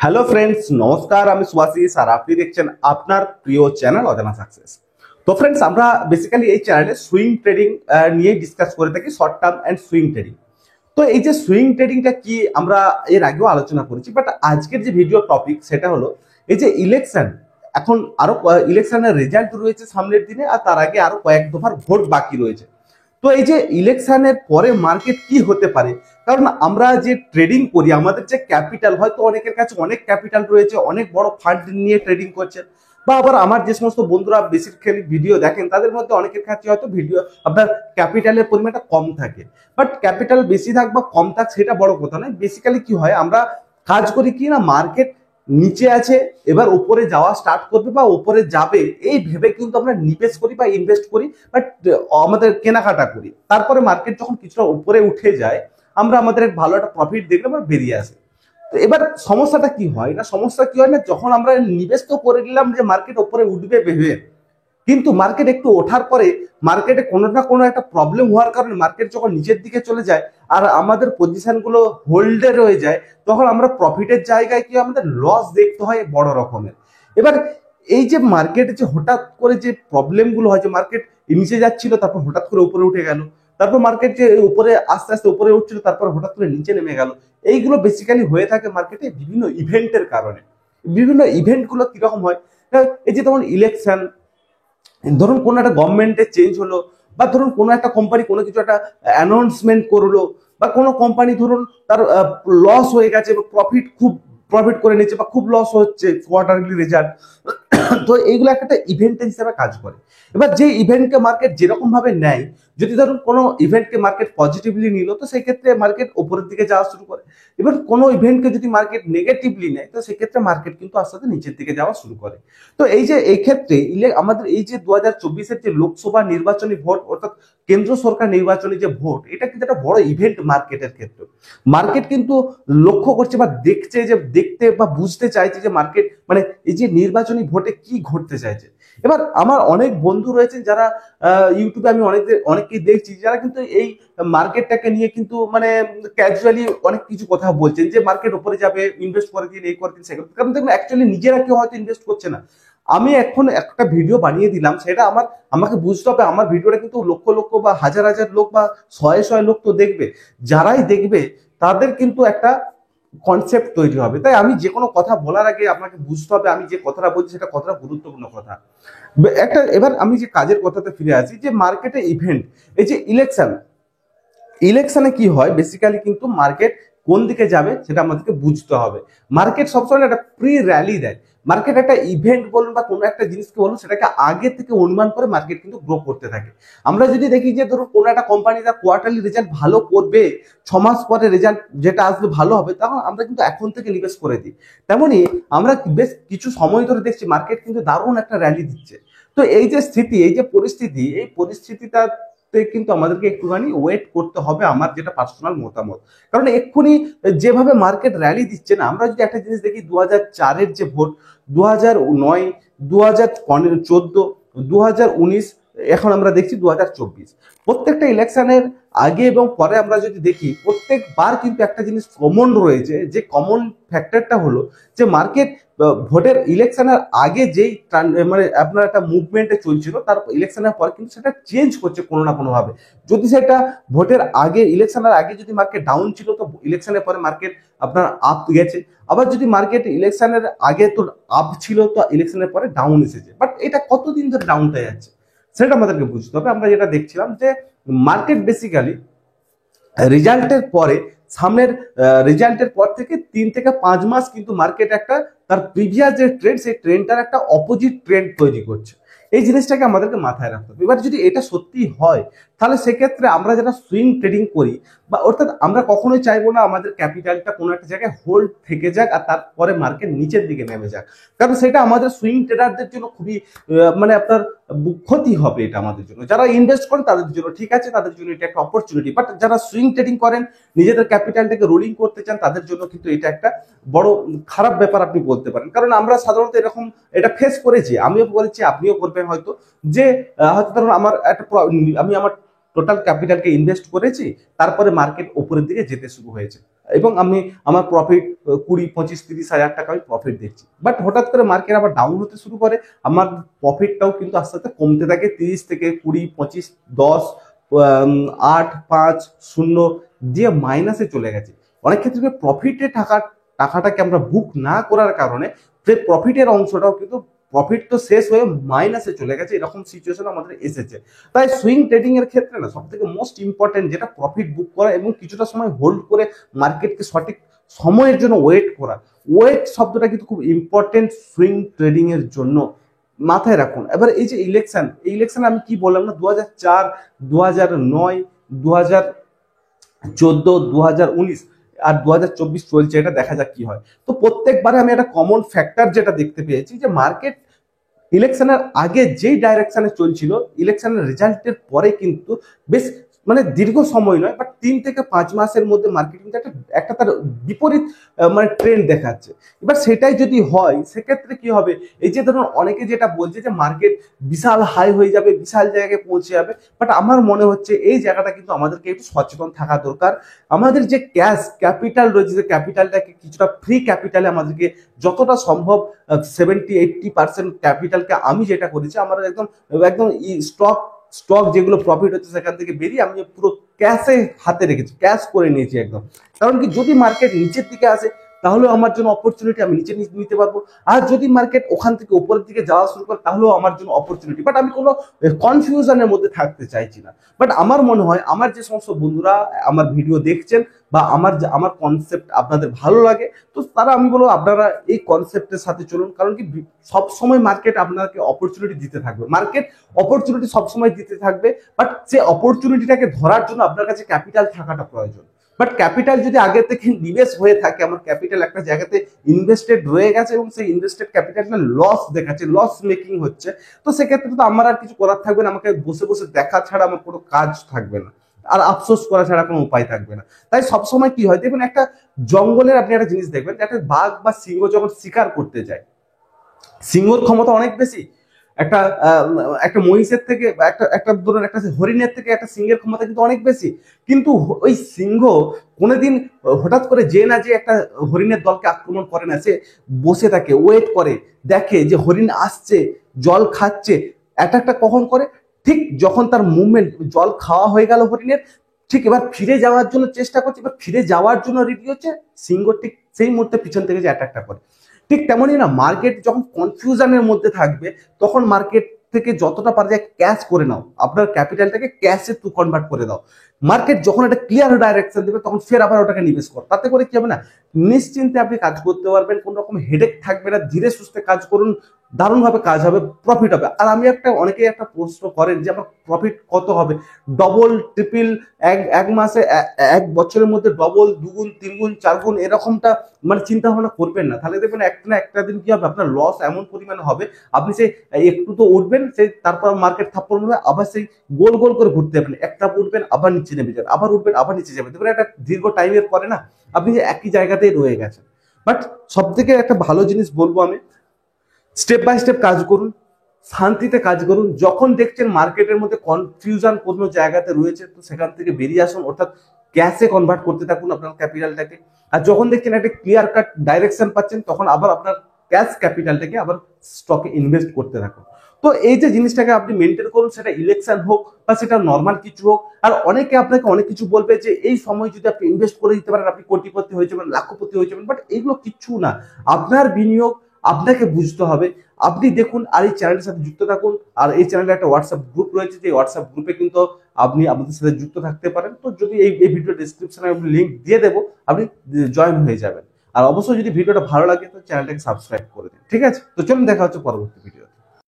Hello friends, নমস্কার। আমি সুভাশিস আর আপনি দেখছেন আপনার প্রিয় চ্যানেল অজানা সাকসেস। তো ফ্রেন্ডস, আমরা বেসিক্যালি এই চ্যানেলে সুইং ট্রেডিং নিয়ে ডিসকাস করে থাকি, short term and swing trading. তো এই যে সুইং ট্রেডিংটা কি আমরা এর আগেও আলোচনা করেছি, বাট আজকের যে ভিডিও টপিক সেটা হলো এই যে ইলেকশন। এখন আরো ইলেকশনের রেজাল্ট রয়েছে সামনের দিনে, আর তার আগে আরো কয়েক দফার ভোট বাকি রয়েছে। তো এই যে ইলেকশনের পরে মার্কেট কি হতে পারে, কারণ আমরা যে ট্রেডিং করি আমাদের যে ক্যাপিটাল, হয়তো অনেকের কাছে অনেক ক্যাপিটাল রয়েছে, অনেক বড় ফান্ড নিয়ে ট্রেডিং করছেন, বা আবার আমার যে সমস্ত বন্ধুরা বেসিক্যালি ভিডিও দেখেন তাদের মধ্যে অনেকের কাছে হয়তো ভিডিও আপনার ক্যাপিটালের পরিমাণটা কম থাকে। বাট ক্যাপিটাল বেশি থাক বা কম থাক সেটা বড় কথা নয়। বেসিক্যালি কি হয়, আমরা কাজ করি কি না, মার্কেট নিচে আছে, এবার উপরে যাওয়া স্টার্ট করবে বা উপরে যাবে এই ভেবে কিন্তু আমরা নিবেশ করি বা ইনভেস্ট করি, বাট আমাদের কেনাকাটা করি। তারপরে মার্কেট যখন কিছুটা উপরে উঠে যায়, আমরা আমাদের এক ভালো একটা প্রফিট দেখলে আমরা বেরিয়ে আসি। তো এবার সমস্যাটা কি হয় না, সমস্যা কি হয় না, যখন আমরা নিবেশ তো করে নিলাম যে মার্কেট উপরে উঠবে ভেবে, কিন্তু মার্কেট একটু ওঠার পরে মার্কেটে কোনো না কোনো একটা প্রবলেম হওয়ার কারণে মার্কেট যখন নিচের দিকে চলে যায় আর আমাদের পজিশন গুলো হোল্ডে রয়ে যায়, তখন আমরা প্রফিটের জায়গায় কি আমাদের লস দেখতে হয় বড় রকমের। এবার এই যে মার্কেটে যে হঠাৎ করে যে প্রবলেম গুলো হয়, যে মার্কেট নিচে যাচ্ছিল তারপর হঠাৎ করে উপরে উঠে গেল, তারপর মার্কেট যে উপরে আস্তে আস্তে উপরে উঠছিল তারপর হঠাৎ করে নিচে নেমে গেল, এইগুলো বেসিক্যালি হয়ে থাকে মার্কেটে বিভিন্ন ইভেন্টের কারণে। বিভিন্ন ইভেন্ট গুলো কিরকম হয়, এই যে তখন ইলেকশন, ধরুন কোনো একটা গভর্নমেন্টের চেঞ্জ হলো, বা ধরুন কোনো একটা কোম্পানি কোনো কিছু একটা অ্যানাউন্সমেন্ট করলো, বা কোনো কোম্পানি ধরুন তার লস হয়ে গেছে বা প্রফিট করে নিচ্ছে, বা খুব লস হচ্ছে কোয়ার্টারলি রেজাল্ট। তো এইগুলো একটা ইভেন্ট হিসেবে কাজ করে। এবার যে ইভেন্টকে মার্কেট যেরকম ভাবে নেয়, যদি ধরুন কোনো ইভেন্টকে মার্কেট পজিটিভলি নিল তো সেই ক্ষেত্রে মার্কেট উপরের দিকে যাওয়া শুরু করে। এবার কোনো ইভেন্টকে যদি মার্কেট নেগেটিভলি নেয় তো সেক্ষেত্রে মার্কেট কিন্তু আস্তে আস্তে নিচের দিকে যাওয়া শুরু করে। তো এই যে এই ক্ষেত্রে আমাদের এই যে 2024-এর যে লোকসভা নির্বাচনী ভোট, অর্থাৎ কেন্দ্র সরকার নির্বাচনী যে ভোট, এটা কিন্তু একটা বড় ইভেন্ট মার্কেটের ক্ষেত্রে। মার্কেট কিন্তু লক্ষ্য করছে বা দেখছে, যে দেখতে বা বুঝতে চাইছে যে মার্কেট মানে এই যে নির্বাচনী ভোটে কি ঘটতে চাইছে। এবার আমার অনেক বন্ধু রয়েছেন যারা ইউটিউবে আমি অনেককেই দেখছি যারা কিন্তু এই মার্কেটটাকে নিয়ে কিন্তু মানে ক্যাজুয়ালি অনেক কিছু কথা বলছেন, যে মার্কেট উপরে যাবে, ইনভেস্ট করে দিন, এই করে দিন, সেগুলো, কারণ দেখুন অ্যাকচুয়ালি নিজেরা কেউ হয়তো ইনভেস্ট করছে না। আমি এখন একটা ভিডিও বানিয়ে দিলাম, সেটা আমাকে বুঝতে হবে আমার ভিডিওটা কিন্তু লক্ষ লক্ষ বা হাজার হাজার লোক বা শয়ে শয়ে লোক তো দেখবে। যারাই দেখবে তাদের কিন্তু একটা কনসেপ্ট তৈরি হবে। তাই আমি যে কোনো কথা বলার আগে আপনাকে বুঝতে হবে আমি যে কথাটা বলছি সেটা কতটা গুরুত্বপূর্ণ কথা। এবার আমি যে কাজের কথাতে ফিরে আসি, যে মার্কেটে ইভেন্ট, এই যে ইলেকশনে কি হয়, বেসিক্যালি কিন্তু মার্কেট কোন দিকে যাবে সেটা আমাদেরকে বুঝতে হবে। মার্কেট সবসময় একটা প্রি র্যালি দেয়। মার্কেট একটা ইভেন্ট বলুন বা কোনো একটা জিনিসকে বলুন, সেটাকে আগে থেকে অনুমান করে মার্কেট কিন্তু গ্রো করতে থাকে। আমরা যদি দেখি যে ধরুন কোনো একটা কোম্পানি তার কোয়ার্টারলি রেজাল্ট ভালো করবে, 6 মাস পরে রেজাল্ট যেটা আসবে ভালো হবে, তখন আমরা কিন্তু এখন থেকে নিবেশ করে দিই। তেমনি আমরা বেশ কিছু সময় ধরে দেখছি মার্কেট কিন্তু দারুণ একটা র্যালি দিচ্ছে। তো এই যে স্থিতি, এই যে পরিস্থিতি, এই পরিস্থিতিটা কিন্তু আমাদেরকে একটুখানি ওয়েট করতে হবে, আমার যেটা পার্সোনাল মতামত। কারণ এক্ষুনি যেভাবে মার্কেট র্যালি দিচ্ছে না, আমরা যদি একটা জিনিস দেখি 2004-এর যে ভোট, 2009, 2014, 2019, এখন আমরা দেখছি 2024, প্রত্যেকটা ইলেকশনের আগে এবং পরে আমরা যদি দেখি প্রত্যেকবার কিন্তু একটা জিনিস কমন রয়েছে, যে কমন ফ্যাক্টরটা হলো যে মার্কেট ভোটের ইলেকশনের আগে যেই মানে আপনার একটা মুভমেন্টে চলছিল, তার ইলেকশনের পর কিন্তু সেটা চেঞ্জ করছে কোনো না কোনো ভাবে। যদি সেটা ভোটের আগে, ইলেকশনের আগে যদি মার্কেট ডাউন ছিল, তো ইলেকশনের পরে মার্কেট আপনার আপ গেছে। আবার যদি মার্কেট ইলেকশনের আগে তো আপ ছিল, তো ইলেকশনের পরে ডাউন এসেছে। বাট এটা কতদিন ধরে ডাউনটা যাচ্ছে সেটা আমাদেরকে বুঝতে হবে। আমরা যেটা দেখছিলাম যে মার্কেট বেসিক্যালি রেজাল্টের পরে, সামনের রেজাল্টের পর থেকে 3 থেকে 5 মাস কিন্তু মার্কেট একটা তার প্রিভিয়াস যে ট্রেন্ড, সেই ট্রেন্ডটার একটা অপোজিট ট্রেন্ড তৈরি করছে। এই জিনিসটাকে আমাদেরকে মাথায় রাখতে হবে। এবার যদি এটা সত্যি হয়, তাহলে সেক্ষেত্রে আমরা যারা সুইং ট্রেডিং করি, বা অর্থাৎ আমরা কখনোই চাইবো না আমাদের ক্যাপিটালটা কোনো একটা জায়গায় হোল্ড থেকে যাক আর তারপরে মার্কেট নিচের দিকে নেমে যাক, কারণ সেটা আমাদের সুইং ট্রেডারদের জন্য খুবই মানে আপনার ক্ষতি হবে। এটা আমাদের জন্য, যারা ইনভেস্ট করেন তাদের জন্য ঠিক আছে, তাদের জন্য এটা একটা অপরচুনিটি, বাট যারা সুইং ট্রেডিং করেন, নিজেদের ক্যাপিটালটাকে রোলিং করতে চান, তাদের জন্য কিন্তু এটা একটা বড় খারাপ ব্যাপার আপনি বলতে পারেন। কারণ আমরা সাধারণত এরকম এটা ফেস করেছি, আমিও করেছি, আপনিও করবেন হয়তো, যে হয়তো ধরুন আমি আমার টোটাল ক্যাপিটালকে ইনভেস্ট করেছি, তারপরে মার্কেট উপরের দিকে যেতে শুরু হয়েছে, এবং আমি আমার প্রফিট 20, 25, 30 হাজার টাকা আমি প্রফিট দেখছি। বাট হঠাৎ করে মার্কেট আবার ডাউন হতে শুরু করে, আমার প্রফিটটাও কিন্তু আস্তে আস্তে কমতে থাকে, 30 থেকে 20, 25, 10, 8, 5, 0 দিয়ে মাইনাসে চলে গেছে। অনেক ক্ষেত্রে প্রফিটে টাকাটাকে আমরা বুক না করার কারণে প্রফিটের অংশটাও কিন্তু, প্রফিট তো শেষ হয়ে মাইনাসে চলে গেছে, এরকম সিচুয়েশন আমাদের এসেছে। তাই সুইং ট্রেডিং এর ক্ষেত্রে না সব থেকে মোস্ট ইম্পর্টেন্ট যেটা প্রফিট বুক করা এবং কিছুটা সময় হোল্ড করে মার্কেটকে সঠিক সময়ের জন্য ওয়েট করা। ওয়েট শব্দটা কিন্তু খুব ইম্পর্টেন্ট সুইং ট্রেডিং এর জন্য, মাথায় রাখুন। এবার এই যে ইলেকশন, এই ইলেকশন আমি কি বললাম না, 2004, 2009, 2014, 2019 আর 2024 চলছে, এটা দেখা যাক কি হয়। তো প্রত্যেকবারে আমি একটা কমন ফ্যাক্টর যেটা দেখতে পেয়েছি যে মার্কেট ইলেকশনের আগে যেই ডাইরেকশনে চলছিল, ইলেকশনের রেজাল্টের পরে কিন্তু বেশ মানে দীর্ঘ সময় নয়, বাট 3 থেকে 5 মাসের মধ্যে মার্কেট কিন্তু একটা তার বিপরীত মানে ট্রেন্ড দেখাচ্ছে। এবার সেটাই যদি হয় সেক্ষেত্রে কি হবে, এই যে ধরুন অনেকে যেটা বলছে যে মার্কেট বিশাল হাই হয়ে যাবে, বিশাল জায়গায় পৌঁছে যাবে, বাট আমার মনে হচ্ছে এই জায়গাটা কিন্তু আমাদেরকে একটু সচেতন থাকা দরকার। আমাদের যে ক্যাপিটাল রয়েছে, যে ক্যাপিটালটাকে কিছুটা ফ্রি ক্যাপিটালে আমাদেরকে যতটা সম্ভব 70-80% ক্যাপিটালকে, আমি যেটা করেছি আমার একদম একদম স্টক যেগুলো প্রফিট হচ্ছে সেখান থেকে বেরিয়ে আমি পুরো ক্যাশে হাতে রেখেছি, ক্যাশ করে নিয়েছি একদম। কারণ কি, যদি মার্কেট নিচের দিকে আসে তাহলেও আমার জন্য অপরচুনিটি, আমি নিচে নিতে পারবো। আর যদি মার্কেট ওখান থেকে উপরের দিকে যাওয়া শুরু করে তাহলেও আমার জন্য অপরচুনিটি। বাট আমি কোনো কনফিউশনের মধ্যে থাকতে চাইছি না। বাট আমার মনে হয় আমার যে সমস্ত বন্ধুরা আমার ভিডিও দেখছেন বা আমার কনসেপ্ট আপনাদের ভালো লাগে, তো তারা, আমি বলবো আপনারা এই কনসেপ্টের সাথে চলুন। কারণ কি, সবসময় মার্কেট আপনাকে অপরচুনিটি দিতে থাকবে, মার্কেট অপরচুনিটি সবসময় দিতে থাকবে। বাট সে অপরচুনিটিটাকে ধরার জন্য আপনার কাছে ক্যাপিটাল থাকাটা প্রয়োজন। বাট ক্যাপিটাল যদি আগে থেকে নিবেশ হয়ে থাকে, আমার ক্যাপিটাল একটা জায়গাতে ইনভেস্টেড রয়ে গেছে এবং সেই ইনভেস্টেড ক্যাপিটালটা লস দেখাচ্ছে, লস মেকিং হচ্ছে, তো সেক্ষেত্রে তো আমার আর কিছু করার থাকবে না, আমাকে বসে বসে দেখা ছাড়া আমার কোনো কাজ থাকবে না, আর আফসোস করা ছাড়া কোনো উপায় থাকবে না। তাই সবসময় কি হয় দেখবেন, একটা জঙ্গলের আপনি একটা জিনিস দেখবেন, একটা বাঘ বা সিংহ যখন শিকার করতে যায়, সিংহর ক্ষমতা অনেক বেশি, একটা একটা মহিষের থেকে, একটা একটা ধরুন একটা হরিণের থেকে একটা সিংহের ক্ষমতা কিন্তু অনেক বেশি। কিন্তু ওই সিংহ কোনোদিন হঠাৎ করে যে না যে একটা হরিণের দলকে আক্রমণ করে না, সে বসে থাকে, ওয়েট করে, দেখে যে হরিণ আসছে, জল খাচ্ছে, অ্যাটাকটা কখন করে, ঠিক যখন তার মুভমেন্ট, জল খাওয়া হয়ে গেল হরিণের, ঠিক এবার ফিরে যাওয়ার জন্য চেষ্টা করছে, এবার ফিরে যাওয়ার জন্য রেডি হচ্ছে, সিংহ ঠিক সেই মুহূর্তে পিছন থেকে যে অ্যাটাকটা করে। ঠিক তেমনই না, মার্কেট যখন কনফিউশনের মধ্যে থাকবে তখন মার্কেট থেকে যতটা পারা যায় ক্যাশ করে নাও, আপনার ক্যাপিটালটাকে ক্যাশে কনভার্ট করে দাও। মার্কেট যখন একটা ক্লিয়ার ডাইরেকশন দেবে তখন ফের আবার ওটাকে নিবেশ কর, তাতে করে কি হবে না, নিশ্চিন্তে আপনি কাজ করতে পারবেন, কোনো রকম হেডেক থাকবে না, ধীরে সুস্থে কাজ করুন, দারুণভাবে কাজ হবে, প্রফিট হবে। আর আমি অনেকেই একটা প্রশ্ন করেন যে আমার প্রফিট কত হবে, ডবল ট্রিপল, এক মাসে, এক বছরের মধ্যে ডবল, দুগুণ, তিনগুণ, চারগুণ, এরকমটা মানে চিন্তা ভাবনা করবেন না। তাহলে দেখবেন একটা না একটা দিন কি হবে, আপনার লস এমন পরিমাণে হবে, আপনি সেই একটু তো উঠবেন, সেই তারপর মার্কেট থাপ্পড় মারবে, আবার সেই গোল গোল করে ঘুরতে যাবেন, একটা উঠবেন আবার নিচে নেমে যাবেন, আবার উঠবেন আবার নিচে যাবেন, দেখবেন একটা দীর্ঘ টাইমের পরে না আপনি যে একই জায়গাতেই রয়ে গেছেন। বাট সব থেকে একটা ভালো জিনিস বলবো আমি, স্টেপ বাই স্টেপ কাজ করুন, শান্তিতে কাজ করুন। যখন দেখছেন মার্কেটের মধ্যে কনফিউশন কোনো জায়গাতে রয়েছে, তো সেখান থেকে বেরিয়ে আসুন, অর্থাৎ ক্যাশে কনভার্ট করতে থাকুন আপনার ক্যাপিটালটাকে। আর যখন দেখছেন একটা ক্লিয়ার কাট ডাইরেকশন পাচ্ছেন, তখন আবার আপনার ক্যাশ ক্যাপিটালটাকে আবার স্টকে ইনভেস্ট করতে থাকুন। তো এই যে জিনিসটাকে আপনি মেনটেন করুন, সেটা ইলেকশন হোক বা সেটা নর্মাল কিছু হোক। আর অনেকে আপনাকে অনেক কিছু বলবে যে এই সময় যদি আপনি ইনভেস্ট করে দিতে পারেন আপনি কোটিপতি হয়ে যাবেন, লাখপতি হয়ে যাবেন, বাট এগুলো কিচ্ছু না। আপনার বিনিয়োগ আপনাকে বুঝতে হবে। আপনি দেখুন আর এই চ্যানেলের সাথে যুক্ত থাকুন। আর এই চ্যানেলে একটা হোয়াটসঅ্যাপ গ্রুপ রয়েছে, যে হোয়াটসঅ্যাপ গ্রুপে কিন্তু আপনি আমাদের সাথে যুক্ত থাকতে পারেন। তো যদি এই ভিডিও ডিসক্রিপশনে আমি লিঙ্ক দিয়ে দেবো, আপনি জয়েন হয়ে যাবেন। আর অবশ্যই যদি ভিডিওটা ভালো লাগে তো চ্যানেলটাকে সাবস্ক্রাইব করে দিন, ঠিক আছে? তো চলুন দেখা হচ্ছে পরবর্তী ভিডিও।